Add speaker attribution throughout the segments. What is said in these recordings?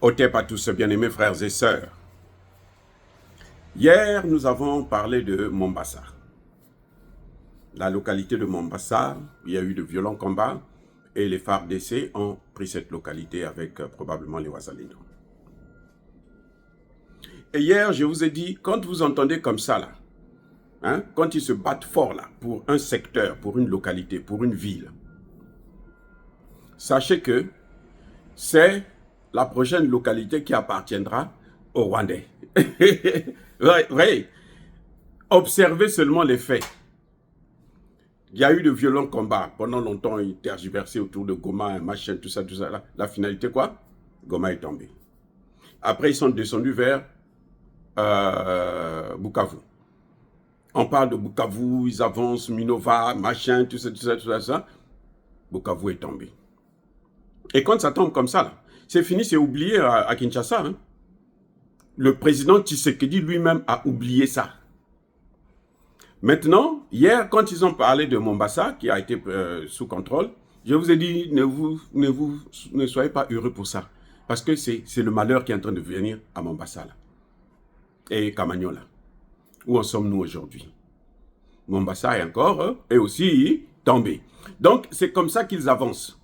Speaker 1: Otep à tous, bien-aimés frères et sœurs. Hier, nous avons parlé de Mombasa. La localité de Mombasa, il y a eu de violents combats et les FARDC ont pris cette localité avec probablement les Wazalendo. Et hier, je vous ai dit, quand vous entendez comme ça, là, quand ils se battent fort là, pour un secteur, pour une localité, pour une ville, sachez que c'est la prochaine localité qui appartiendra aux Rwandais. Oui. Observez seulement les faits. Il y a eu de violents combats. Pendant longtemps, ils tergiversaient autour de Goma, machin, tout ça. Là. La finalité, quoi? Goma est tombé. Après, ils sont descendus vers Bukavu. On parle de Bukavu, ils avancent, Minova, machin, tout ça. Bukavu est tombé. Et quand ça tombe comme ça, c'est fini, c'est oublié à Kinshasa. Le président Tshisekedi lui-même a oublié ça. Maintenant, hier, quand ils ont parlé de Mombasa, qui a été sous contrôle, je vous ai dit, ne soyez pas heureux pour ça. Parce que c'est le malheur qui est en train de venir à Mombasa, là. Et Kamanyola. Où en sommes-nous aujourd'hui? Mombasa est encore, est aussi tombé. Donc, c'est comme ça qu'ils avancent.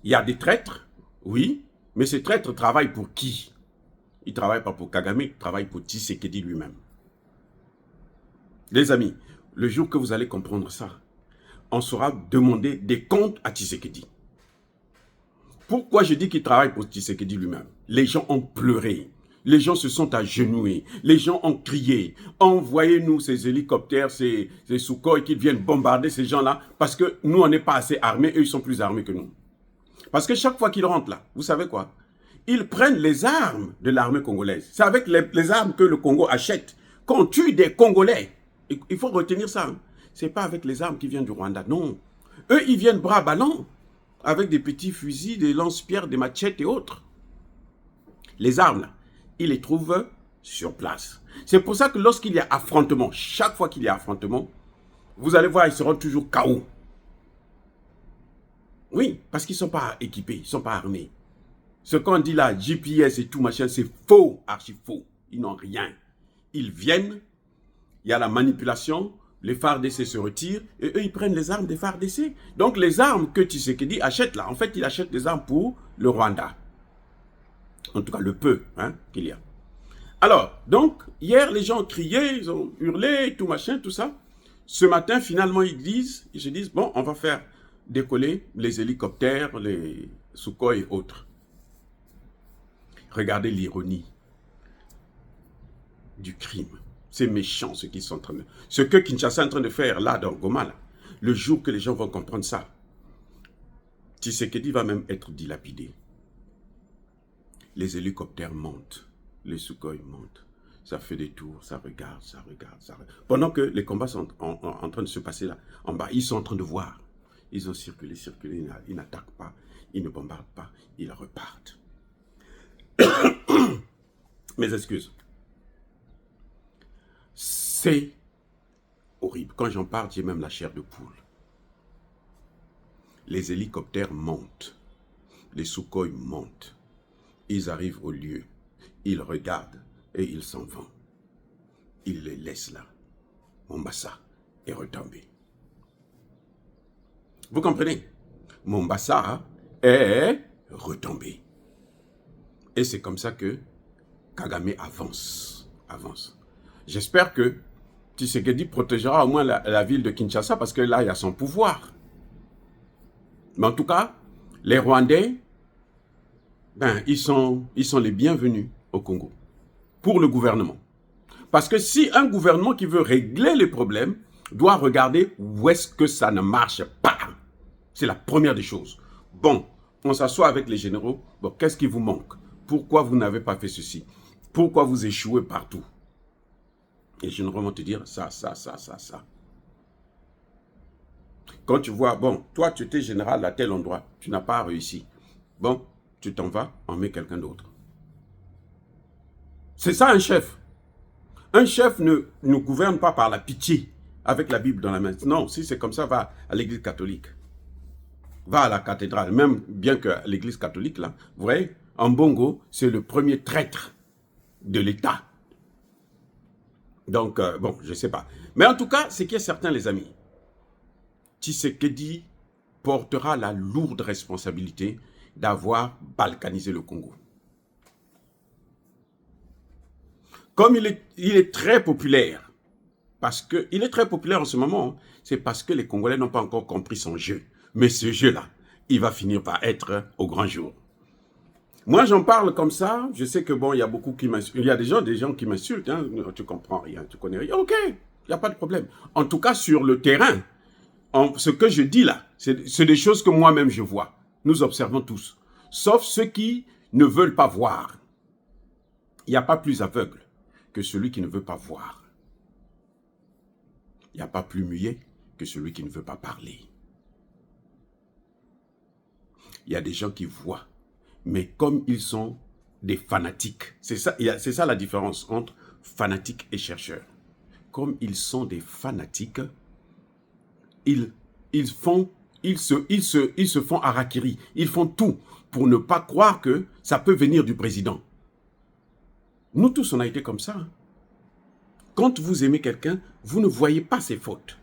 Speaker 1: Il y a des traîtres, oui, mais ces traîtres travaillent pour qui? Ils ne travaillent pas pour Kagame, ils travaillent pour Tshisekedi lui-même. Les amis, le jour que vous allez comprendre ça, on saura demander des comptes à Tshisekedi. Pourquoi je dis qu'il travaille pour Tshisekedi lui-même? Les gens ont pleuré, les gens se sont agenouillés, les gens ont crié. Envoyez-nous ces hélicoptères, ces Sukhoi qui viennent bombarder ces gens-là, parce que nous, on n'est pas assez armés, eux, ils sont plus armés que nous. Parce que chaque fois qu'ils rentrent là, vous savez quoi? Ils prennent les armes de l'armée congolaise. C'est avec les armes que le Congo achète qu'on tue des Congolais. Il faut retenir ça. Ce n'est pas avec les armes qui viennent du Rwanda, non. Eux, ils viennent bras ballants, avec des petits fusils, des lance-pierres, des machettes et autres. Les armes, là, ils les trouvent sur place. C'est pour ça que lorsqu'il y a affrontement, chaque fois qu'il y a affrontement, vous allez voir, ils seront toujours KO. Oui, parce qu'ils ne sont pas équipés, ils ne sont pas armés. Ce qu'on dit là, GPS et tout machin, c'est faux, archi faux. Ils n'ont rien. Ils viennent, il y a la manipulation, les FARDC se retirent et eux, ils prennent les armes des FARDC. Donc, les armes que Tshisekedi achète là, en fait, il achète des armes pour le Rwanda. En tout cas, le peu qu'il y a. Alors, donc, hier, les gens ont crié, ils ont hurlé, tout machin, tout ça. Ce matin, finalement, ils se disent, bon, on va faire décoller les hélicoptères, les Sukhoi et autres. Regardez l'ironie du crime. C'est méchant ce qu'ils sont en train de... Ce que Kinshasa est en train de faire là, dans Goma, là, le jour que les gens vont comprendre ça, Tshisekedi va même être dilapidé. Les hélicoptères montent, les Sukhoi montent. Ça fait des tours, ça regarde. Pendant que les combats sont en train de se passer là, en bas, ils sont en train de voir. Ils ont circulé, ils n'attaquent pas, ils ne bombardent pas, ils repartent. Mes excuses. C'est horrible. Quand j'en parle, j'ai même la chair de poule. Les hélicoptères montent, les Sukhoi montent. Ils arrivent au lieu, ils regardent et ils s'en vont. Ils les laissent là. Mombasa est retombé. Vous comprenez? Mombasa est retombé. Et c'est comme ça que Kagame avance. J'espère que Tshisekedi protégera au moins la ville de Kinshasa parce que là, il y a son pouvoir. Mais en tout cas, les Rwandais, ils sont les bienvenus au Congo pour le gouvernement. Parce que si un gouvernement qui veut régler les problèmes doit regarder où est-ce que ça ne marche pas. C'est la première des choses. Bon, on s'assoit avec les généraux. Bon, qu'est-ce qui vous manque? Pourquoi vous n'avez pas fait ceci? Pourquoi vous échouez partout? Et les généraux vont te dire ça. Quand tu vois, bon, toi tu étais général à tel endroit, tu n'as pas réussi. Bon, tu t'en vas, on met quelqu'un d'autre. C'est ça un chef. Un chef ne gouverne pas par la pitié, avec la Bible dans la main. Non, si c'est comme ça, va à l'église catholique. Va à la cathédrale, même bien que l'église catholique, là, vous voyez, en Bongo, c'est le premier traître de l'État. Donc, bon, je ne sais pas. Mais en tout cas, ce qui est certain, les amis, Tshisekedi portera la lourde responsabilité d'avoir balkanisé le Congo. Comme il est très populaire, parce qu'il est très populaire en ce moment, c'est parce que les Congolais n'ont pas encore compris son jeu. Mais ce jeu-là, il va finir par être au grand jour. Moi, j'en parle comme ça. Je sais que bon, il y a beaucoup qui m'insultent. Il y a des gens qui m'insultent. Hein. Tu comprends rien, tu connais rien. Ok, il n'y a pas de problème. En tout cas, sur le terrain, ce que je dis là, c'est des choses que moi-même je vois. Nous observons tous. Sauf ceux qui ne veulent pas voir. Il n'y a pas plus aveugle que celui qui ne veut pas voir. Il n'y a pas plus muet que celui qui ne veut pas parler. Il y a des gens qui voient. Mais comme ils sont des fanatiques, c'est ça la différence entre fanatiques et chercheurs. Comme ils sont des fanatiques, ils se font harakiri. Ils font tout pour ne pas croire que ça peut venir du président. Nous tous, on a été comme ça. Quand vous aimez quelqu'un, vous ne voyez pas ses fautes.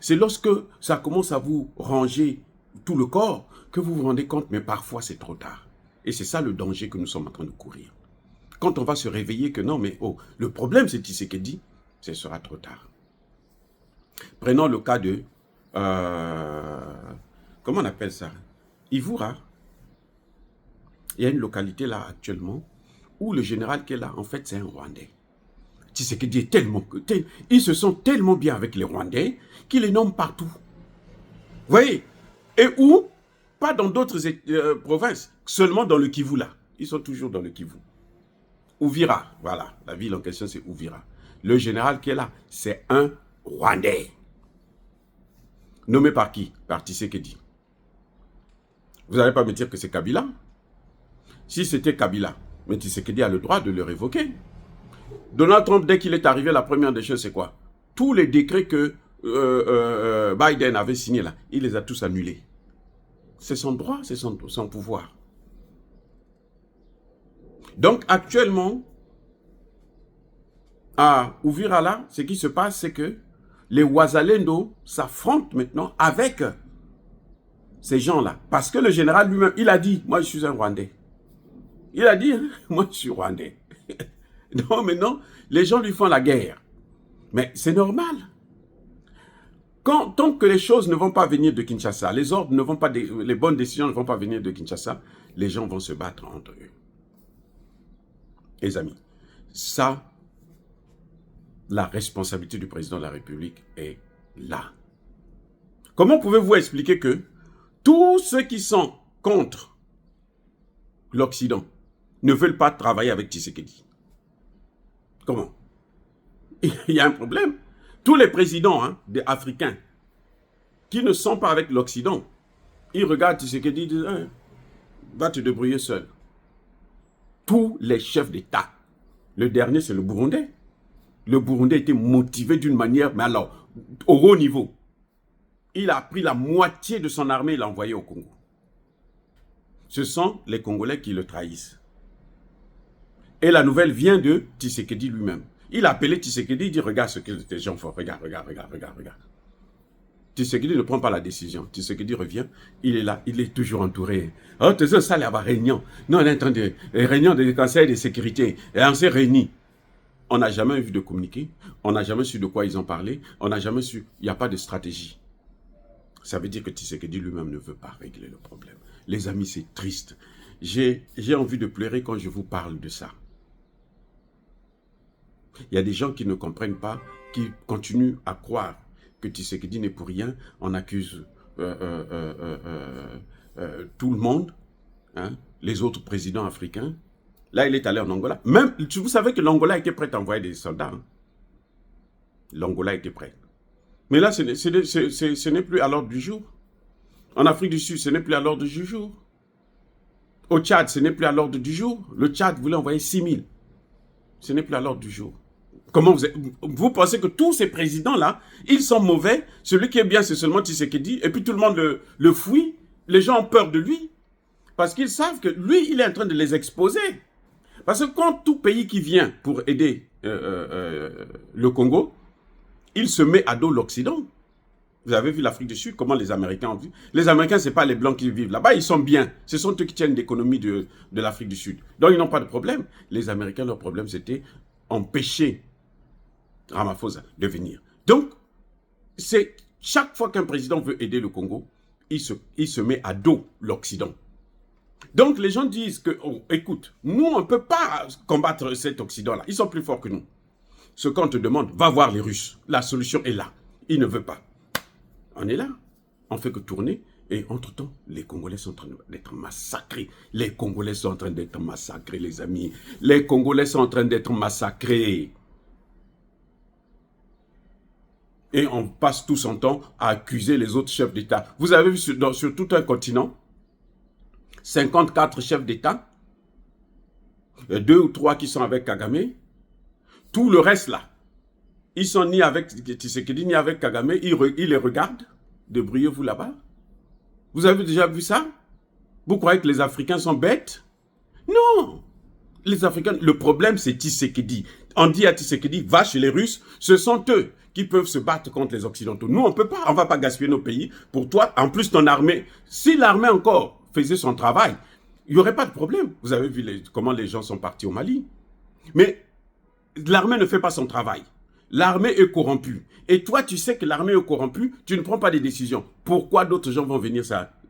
Speaker 1: C'est lorsque ça commence à vous ranger tout le corps que vous vous rendez compte, mais parfois c'est trop tard. Et c'est ça le danger que nous sommes en train de courir. Quand on va se réveiller que non, mais oh, le problème c'est Tshisekedi, ce sera trop tard. Prenons le cas de, comment on appelle ça? Ivoura. Il y a une localité là actuellement où le général qui est là, en fait c'est un Rwandais. Tshisekedi est tellement... Ils se sentent tellement bien avec les Rwandais qu'ils les nomment partout. Vous voyez? Et où? Pas dans d'autres provinces, seulement dans le Kivu là. Ils sont toujours dans le Kivu. Ouvira, voilà, la ville en question c'est Ouvira. Le général qui est là, c'est un Rwandais. Nommé par qui? Par Tshisekedi. Vous n'allez pas me dire que c'est Kabila? Si c'était Kabila, mais Tshisekedi a le droit de le révoquer. Donald Trump, dès qu'il est arrivé, la première des choses, c'est quoi? Tous les décrets que Biden avait signés là, il les a tous annulés. C'est son droit, c'est son pouvoir. Donc actuellement, à Uvira là, ce qui se passe, c'est que les Wazalendo s'affrontent maintenant avec ces gens-là. Parce que le général lui-même, il a dit, moi je suis un Rwandais. Il a dit, moi je suis Rwandais. Non, mais non, les gens lui font la guerre. Mais c'est normal. Tant que les choses ne vont pas venir de Kinshasa, les ordres ne vont pas, les bonnes décisions ne vont pas venir de Kinshasa, les gens vont se battre entre eux. Les amis, ça, la responsabilité du président de la République est là. Comment pouvez-vous expliquer que tous ceux qui sont contre l'Occident ne veulent pas travailler avec Tshisekedi? Comment? Il y a un problème. Tous les présidents africains qui ne sont pas avec l'Occident, ils regardent Tshisekedi et disent va te débrouiller seul. Tous les chefs d'État. Le dernier, c'est le Burundais. Le Burundais était motivé d'une manière, mais alors, au haut niveau. Il a pris la moitié de son armée et l'a envoyé au Congo. Ce sont les Congolais qui le trahissent. Et la nouvelle vient de Tshisekedi lui-même. Il a appelé Tshisekedi, il dit, regarde ce que les gens font, regarde. Tshisekedi ne prend pas la décision. Tshisekedi revient, il est là, il est toujours entouré. Oh, tu sais, ça, il y a une réunion. Non, on est en train de réunion du Conseil de sécurité. Et on s'est réunis. On n'a jamais vu de communiqué. On n'a jamais su de quoi ils ont parlé. On n'a jamais su. Il n'y a pas de stratégie. Ça veut dire que Tshisekedi lui-même ne veut pas régler le problème. Les amis, c'est triste. J'ai envie de pleurer quand je vous parle de ça. Il y a des gens qui ne comprennent pas, qui continuent à croire que Tshisekedi n'est pour rien. On accuse tout le monde, les autres présidents africains. Là, il est allé en Angola. Même, vous savez que l'Angola était prête à envoyer des soldats. L'Angola était prête. Mais là, ce n'est plus à l'ordre du jour. En Afrique du Sud, ce n'est plus à l'ordre du jour. Au Tchad, ce n'est plus à l'ordre du jour. Le Tchad voulait envoyer 6 000. Ce n'est plus à l'ordre du jour. Comment vous pensez que tous ces présidents-là, ils sont mauvais? Celui qui est bien, c'est seulement Tshisekedi. Et puis tout le monde le fuit. Les gens ont peur de lui. Parce qu'ils savent que lui, il est en train de les exposer. Parce que quand tout pays qui vient pour aider le Congo, il se met à dos l'Occident. Vous avez vu l'Afrique du Sud, comment les Américains ont vu. Les Américains, ce n'est pas les Blancs qui vivent là-bas, ils sont bien. Ce sont eux qui tiennent l'économie de l'Afrique du Sud. Donc, ils n'ont pas de problème. Les Américains, leur problème, c'était empêcher Ramaphosa de venir. Donc, c'est chaque fois qu'un président veut aider le Congo, il se met à dos l'Occident. Donc, les gens disent que, oh, écoute, nous, on ne peut pas combattre cet Occident-là. Ils sont plus forts que nous. Ce qu'on te demande, va voir les Russes. La solution est là. Ils ne veulent pas. On est là. On ne fait que tourner. Et entre-temps, les Congolais sont en train d'être massacrés. Les Congolais sont en train d'être massacrés, les amis. Les Congolais sont en train d'être massacrés. Et on passe tout son temps à accuser les autres chefs d'État. Vous avez vu sur tout un continent, 54 chefs d'État, 2 ou 3 qui sont avec Kagame. Tout le reste là, ils sont ni avec Tshisekedi ni avec Kagame, ils les regardent. Débrouillez-vous là-bas. Vous avez déjà vu ça? Vous croyez que les Africains sont bêtes? Non. Les Africains, le problème c'est Tshisekedi. On dit à Tshisekedi, va chez les Russes, ce sont eux qui peuvent se battre contre les Occidentaux. Nous, on ne peut pas, on ne va pas gaspiller nos pays. Pour toi, en plus ton armée, si l'armée encore faisait son travail, il n'y aurait pas de problème. Vous avez vu comment les gens sont partis au Mali. Mais l'armée ne fait pas son travail. L'armée est corrompue. Et toi, tu sais que l'armée est corrompue, tu ne prends pas des décisions. Pourquoi d'autres gens vont venir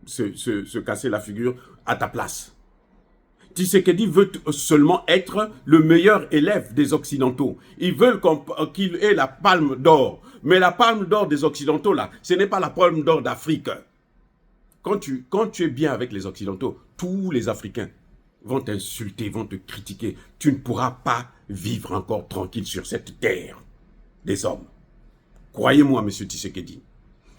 Speaker 1: se casser la figure à ta place? Tshisekedi veut seulement être le meilleur élève des Occidentaux. Ils veulent qu'il ait la palme d'or. Mais la palme d'or des Occidentaux, là, ce n'est pas la palme d'or d'Afrique. Quand tu es bien avec les Occidentaux, tous les Africains vont t'insulter, vont te critiquer. Tu ne pourras pas vivre encore tranquille sur cette terre des hommes. Croyez-moi, monsieur Tshisekedi.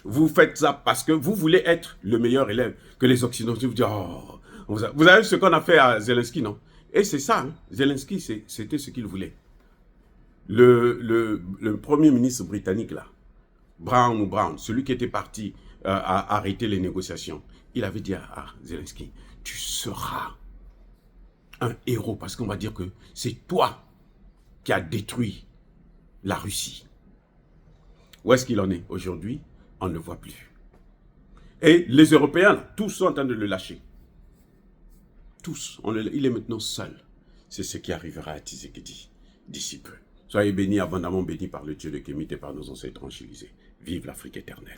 Speaker 1: Vous faites ça parce que vous voulez être le meilleur élève que les Occidentaux vous disent, oh, vous avez vu ce qu'on a fait à Zelensky, non? Et c'est ça, hein? Zelensky, c'était ce qu'il voulait. Le premier ministre britannique, là, Brown, celui qui était parti à arrêter les négociations, il avait dit à Zelensky, tu seras un héros parce qu'on va dire que c'est toi qui as détruit la Russie. Où est-ce qu'il en est aujourd'hui? On ne le voit plus. Et les Européens, là, tous sont en train de le lâcher. Tous. Il est maintenant seul. C'est ce qui arrivera à Tshisekedi d'ici peu. Soyez bénis, abondamment bénis par le Dieu de Kémite et par nos ancêtres tranchilisés. Vive l'Afrique éternelle.